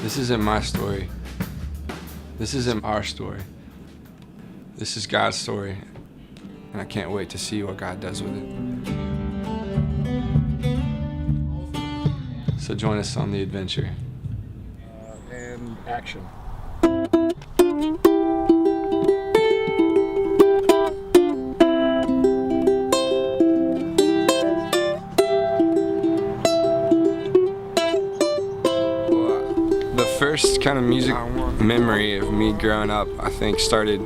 This isn't my story. This isn't our story. This is God's story, and I can't wait to see what God does with it. So join us on the adventure. And action. The first kind of music memory of me growing up, I think, started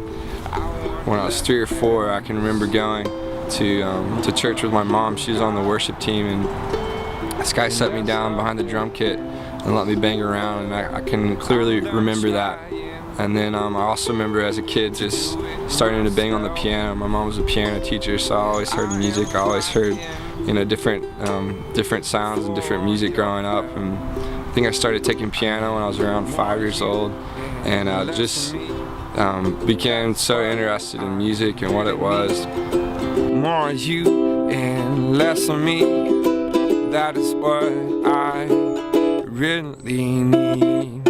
when I was 3 or 4. I can remember going to church with my mom. She was on the worship team, and this guy set me down behind the drum kit and let me bang around, and I can clearly remember that. And then I also remember as a kid just starting to bang on the piano. My mom was a piano teacher, so I always heard music. I always heard, different sounds and different music growing up. And I think I started taking piano when I was around 5 years old, and just became so interested in music and what it was. More of you and less of me, that is what I really need.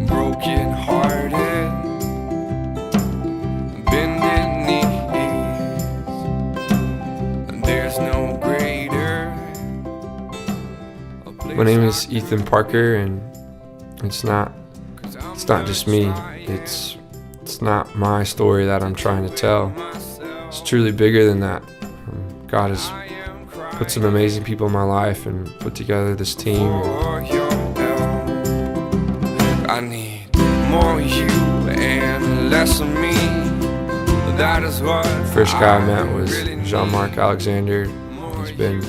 Broken hearted, bended knees, there's no greater. My name is Ethan Parker, and it's not just me. It's not my story that I'm trying to tell. It's truly bigger than that. God has put some amazing people in my life and put together this team. I need more of you and less of me. That is what. The first guy I met was Jean-Marc Alexander. He's been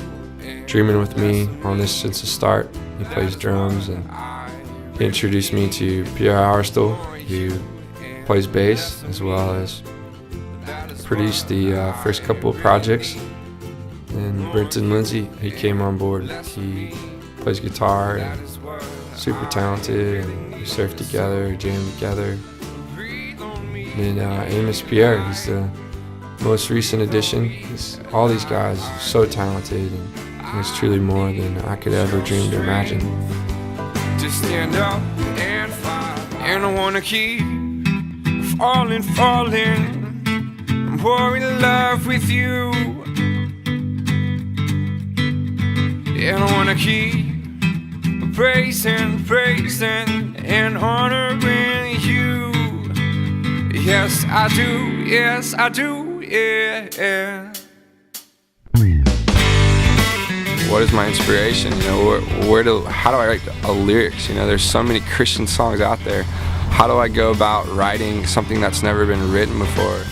dreaming with me on this since the start. He plays drums, and he introduced me to Pierre Harstel, who plays bass, as well as produced the first couple of projects. And Brenton Lindsay, he came on board. He plays guitar and super talented, and we surf together, jam together. And Amos Pierre, he's the most recent addition. All these guys are so talented, and it's truly more than I could ever dream to imagine. Just stand up and fight, and I wanna keep falling, I'm more in love with you. And I wanna keep praising and honoring you. Yes, I do, yeah. What is my inspiration? How do I write lyrics? There's so many Christian songs out there. How do I go about writing something that's never been written before?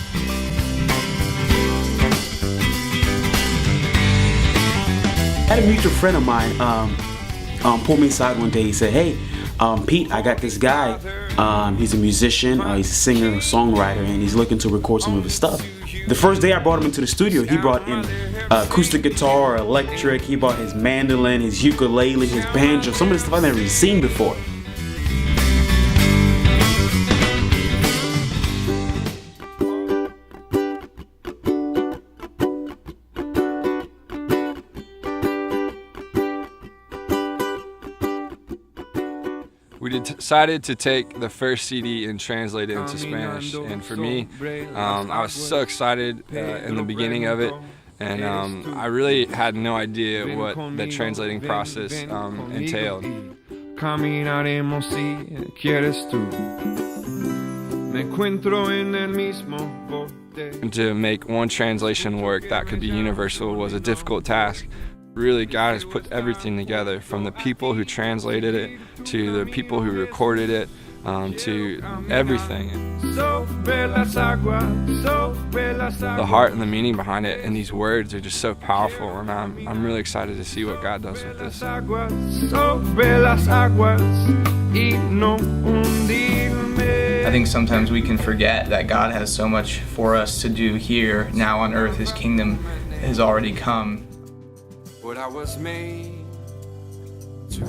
I had a mutual friend of mine pull me aside one day. He said, "Hey, Pete, I got this guy. He's a musician, he's a singer, a songwriter, and he's looking to record some of his stuff." The first day I brought him into the studio, he brought in acoustic guitar, electric, he brought his mandolin, his ukulele, his banjo, some of the stuff I've never even seen before. We decided to take the first CD and translate it into Spanish, and for me, I was so excited in the beginning of it, and I really had no idea what the translating process entailed. Caminaremos si quieres tú. Me encuentro en el mismo bote. And to make one translation work that could be universal was a difficult task. Really, God has put everything together, from the people who translated it to the people who recorded it, to everything. The heart and the meaning behind it, and these words are just so powerful, and I'm really excited to see what God does with this. I think sometimes we can forget that God has so much for us to do here, now on earth. His kingdom has already come. What I was made to be.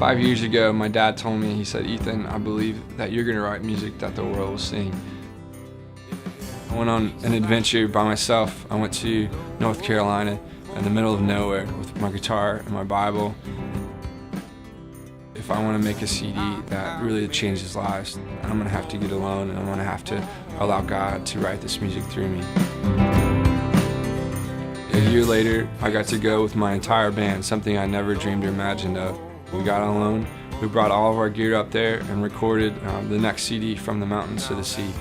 5 years ago, my dad told me, he said, "Ethan, I believe that you're gonna write music that the world will sing." I went on an adventure by myself. I went to North Carolina in the middle of nowhere with my guitar and my Bible. If I want to make a CD that really changes lives, I'm gonna have to get alone, and I'm gonna have to allow God to write this music through me. A year later, I got to go with my entire band, something I never dreamed or imagined of. We got alone, we brought all of our gear up there and recorded the next CD, From the Mountains to the Sea.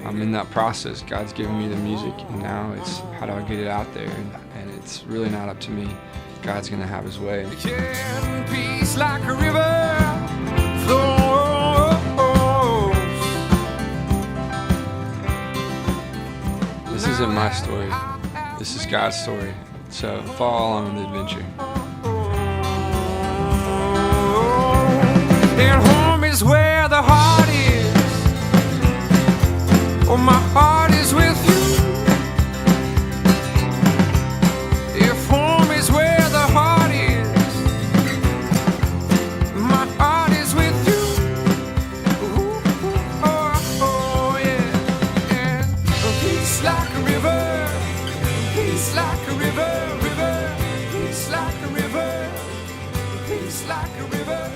I'm in that process. God's given me the music, and now it's how do I get it out there, and it's really not up to me. God's gonna have his way. Peace like a river flows. This isn't my story. This is God's story. So follow along in the adventure. And home is where the heart is. Oh, my heart is with you. If home is where the heart is, my heart is with you. Ooh, oh, yeah. And peace like a river, peace like a river, river, peace like a river, peace like a river.